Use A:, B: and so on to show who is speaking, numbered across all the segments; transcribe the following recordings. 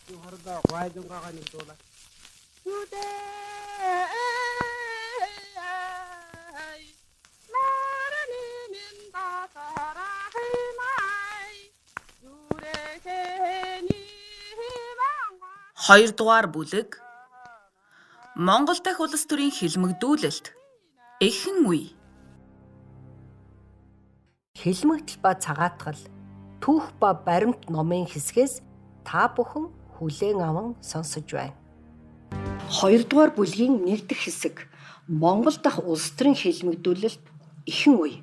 A: Юхарда гайдын гаганы дуула. Юдэ 나라니 민다 사랑해마이 유래세니 희망과
B: Хоёрдугаар бүлэг Монгол дахь улс төрийн хэлмэгдүүлэлт эхэн үе.
C: Хэлмэгдэл ба цагаатгал түүх ба баримт номын хэсгээс та бүхэн хүлээн аван сонсож байна. Хоёрдугаар бүлгийн 1 дахь хэсэг Монгол дахь улс төрийн хэлмэгдүүлэлт эхэн үе.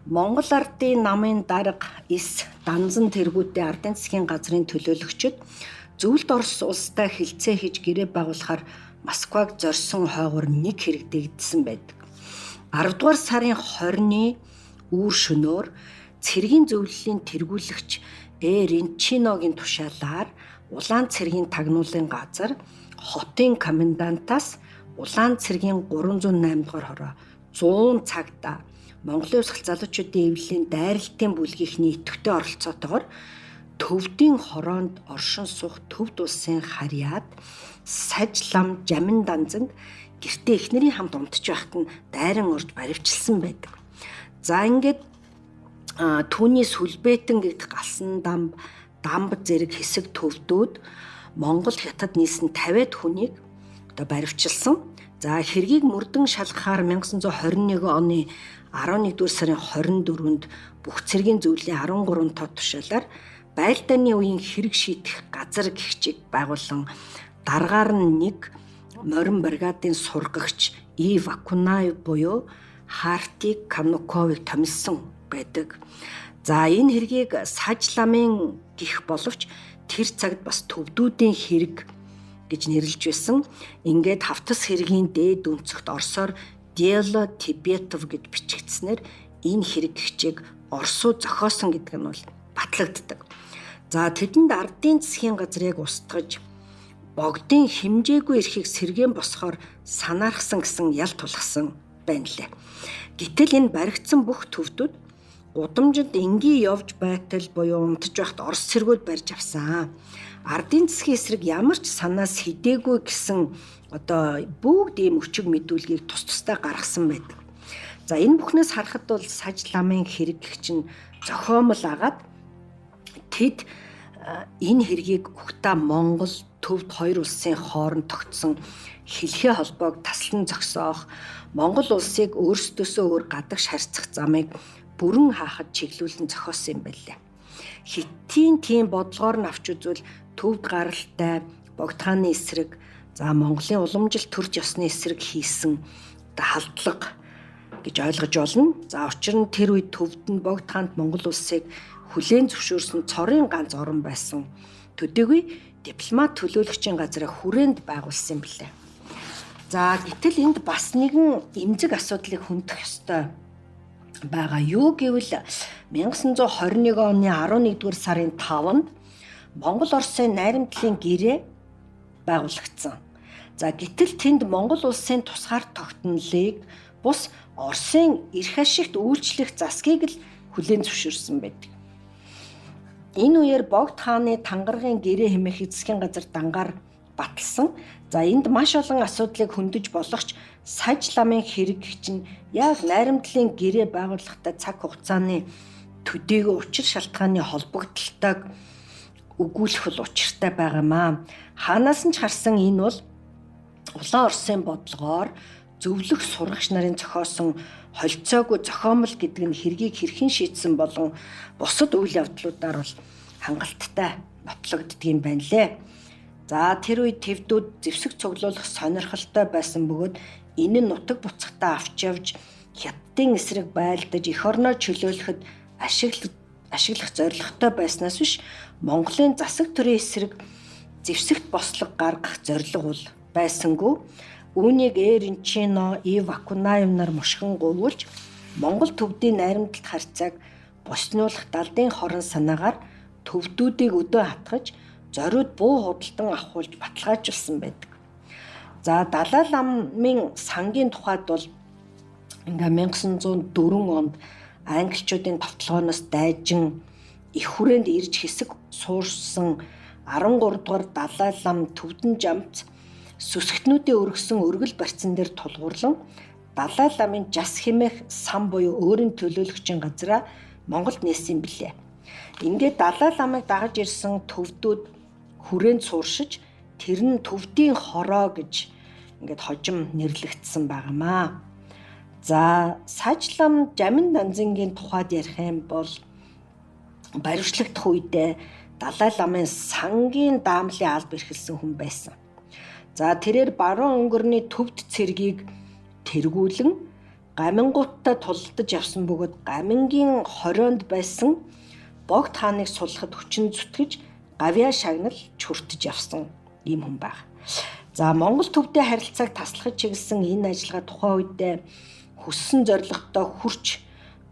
C: Монгол ардын намын дарга эс данзан тэргүүтээ ардын засгийн газрын төлөөлөгчид Зөвлөлт Орос улстай хэлцээ хийж гэрээ байгуулахаар Москваг зорьсон хойгоор нэг хэрэгдэгдсэн байдаг. 10 дугаар сарын 20-ны үүр шөнөөр цэргийн зөвлөлийн тэргүүлэгч Ренчиногийн тушаалаар Улаан цэргийн тагнуулын газар хотын комендантаас Улаан цэргийн 308 дугаар хороо 100 цагта Монголын Улс залуучуудын эвлэлийн дайралтын бүлгийнхний идэвхтэй оролцоотойгоор Төвдийн хороонд оршин суух Төвд улсын харьяад саж лам жамин данзанд гэртээ эхнэрийн хамт унтж байхад нь дайран орж баривчилсан байдаг. За ингээд түүний сүлбэтэн гэдэг галсан дамб зэрэг хэсэг төвдүүд Монгол хятад нийсэн 50-д хүнийг баривчилсан. За хэргийг мөрдөн шалгахаар 1921 оны 11-р сарын 24-нд бүх цэргийн зөвлөлийн 13 тоо тушаалаар байлдааны үеийн хэрэг шийдэх газар гихчийг байгуулан дараагаар нь нэг морин бригадын сургагч Вакунаев буюу Хартик Кануковыг томилсон байдаг. За энэ хэргийг саж ламын гих боловч тэр цагт бас төвдүүдийн хэрэг гэж нэрлэж байсан. Ингээд хавтас хэргийн дээд өнцөгт Оросоор Дело Тибетов гэж бичигдснээр энэ хэрэг гихчийг Оросоо зохиосон гэдэг нь бол батлагддаг. За тэдэнд ардын засгийн газрыг устгаж богдын хэмжээгүй эрхийг сэргээн босгохоор санаархсан гэсэн ял тулгсан байна лээ. Гэтэл энэ баригдсан бүх төвдүүд гудамжинд энгийн явж байтал буюу унтж байхад Орос цэргүүд барьж авсан. Ардын засгийн эсрэг ямар ч санаас хидээгүй гэсэн бүгд ийм өчиг мэдүүлгийг тус тустай гаргасан байдаг. За энэ бүхнээс харахад бол саж ламын хэрэг гэх чинь зохиомл агаад тэд энэ хэргийг Ухта Монгол төвд хоёр улсын хооронд тогтсон хэлхээ холбоог таслан зогсоох, Монгол улсыг өөрсдөөсөө өөр гадагш харьцах замыг бүрэн хаахад чиглүүлэн зохиосон юм байлээ. Хиттийн тийм бодлогоор нь авч үзвэл төвд гаралтай богд хааны эсрэг, за Монголын уламжлалт төрж ёсны эсрэг хийсэн халдлага гэж ойлгож болно. За учир нь тэр үед төвд нь богд хаанд Монгол улсыг хүлээн зөвшөөрсөн цорын ганц орн байсан. Төдийгүй дипломат төлөөлөгчийн газраа хүрээнд байгуулсан юм билээ. За гэтэл энд бас нэгэн эмзэг асуудлыг хөндөх ёстой байгаа. Юу гэвэл 1921 оны 11-р сарын 5-нд Монгол Оросын найрамдлалын гэрээ байгуулагдсан. За гэтэл тэнд Монгол улсын тусгаар тогтнолыг бус Оросын эрх ашигт үйлчлэх засгийг л хүлээн зөвшөөрсөн байдаг. Энэ үеэр богд хааны тангаргийн гэрээ хэмээх эзэсхийн газар дангаар баталсан. За энд маш олон асуудлыг хөндөж болохч саж ламын хэрэг чинь яг найрамдлалын гэрээ байгуулахдаа цаг хугацааны төдийгүй учир шалтгааны холбогдлолтойг өгүүлэх бол учиртай байгаамаа. Хаанаас нь ч харсан энэ бол Улаан Оросын бодлогоор зөвлөх сургагч нарын зохиосон холцоогүй зохиомл гэдэг нь хэргийг хэрхэн шийдсэн болон бусад үйл явдлуудаар бол хангалттай нотлогддөг юм байна лээ. За тэр үед твдүүд зэвсэг цуглуулах сонирхолтой байсан бөгөөд энэ нь нутаг буцахтаа авч явж хятадын эсрэг байлдаж эх орноо чөлөөлөхөд ашиглах зорилготой байснаас биш Монголын засаг төрийн эсрэг зэвсэгт бослого гаргах зорилго бол байсангүй. Үүнийг Ренчино, Вакунаев нар мушгин гуйвуулж Монгол төвдийн найрамдалт харьцааг боснуулах далдын хорон санаагаар төвдүүдийг өдөө хатгаж зориуд буу худалдан авахулж баталгаажуулсан байдаг. За Далай ламын сангийн тухайд бол ингээ 1904 онд англичуудын товтлогооноос дайжин их хүрээнд ирж хэсэг суурсан 13 дугаар Далай лам Төвдөн жамц сүсгтнүүдийн өргөсөн өргөл барьцан дээр тулгуурлан Далай ламын жас хэмээх сан буюу өөрийн төлөөлөгчийн газраа Монголд нээсэн билээ. Ингээд Далай ламыг дагаж ирсэн төвдүүд хүрээнд сууршиж тэр нь Төвдийн хороо гэж ингээд хожим нэрлэгдсэн байнамаа. За Сажлам Жамин Данзангийн тухайд ярих юм бол баривчлагдах үедээ Далай ламын сангийн даамлын алба эрхэлсэн хүн байсан. За тэрээр баруун өнгөрний төвд цэргийг тэргүүлэн Гамингуудтай тулалдаж явсан бөгөөд Гамингийн хорионд байсан Богд хааныг суллахад хүчин зүтгэж гавьяа шагнал чүртэж явсан ийм хүн баг. За Монгол төвдөө харилцааг таслахад чиглэсэн энэ ажиллагаа тухайн үедээ хүссэн зорилготой хүрч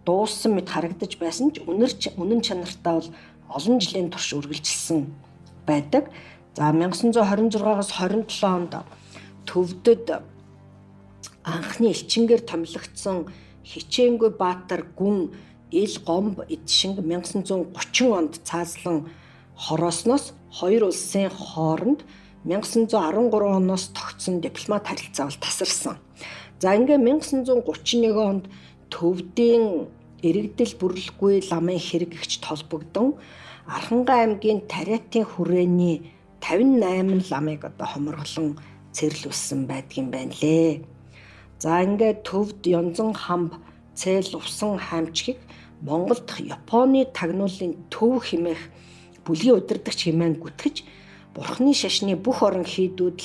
C: дууссан мэт харагдаж байсан ч үнэн чанартаа бол олон жилийн турш үргэлжилсэн байдаг. За 1926-аас 27 онд төвдөд анхны элчингээр томилогдсон Хичээнгүй Баатар гүн ил гомб эдшинг 1930 онд цаазлан хороосноос хоёр улсын хооронд 1913 оноос тогтсон дипломат харилцаа бол тасарсан. За ингээ 1931 онд Төвдийн иргэдэл бүрэлдэхүүн ламын хэрэгэгч толбогдсон Архангай аймгийн Тариатын хүрээний 58 ламыг одоо хоморглон цэрлүүлсэн байдгийн байна лээ. За ингээд Төвд Янзан хамб цээл усан хаймчгийг Монголд Японы тагнуулын төв хэмээх бүлгийн удирдагч хэмээн гүтгэж Бурхны шашны бүх орон хийдүүд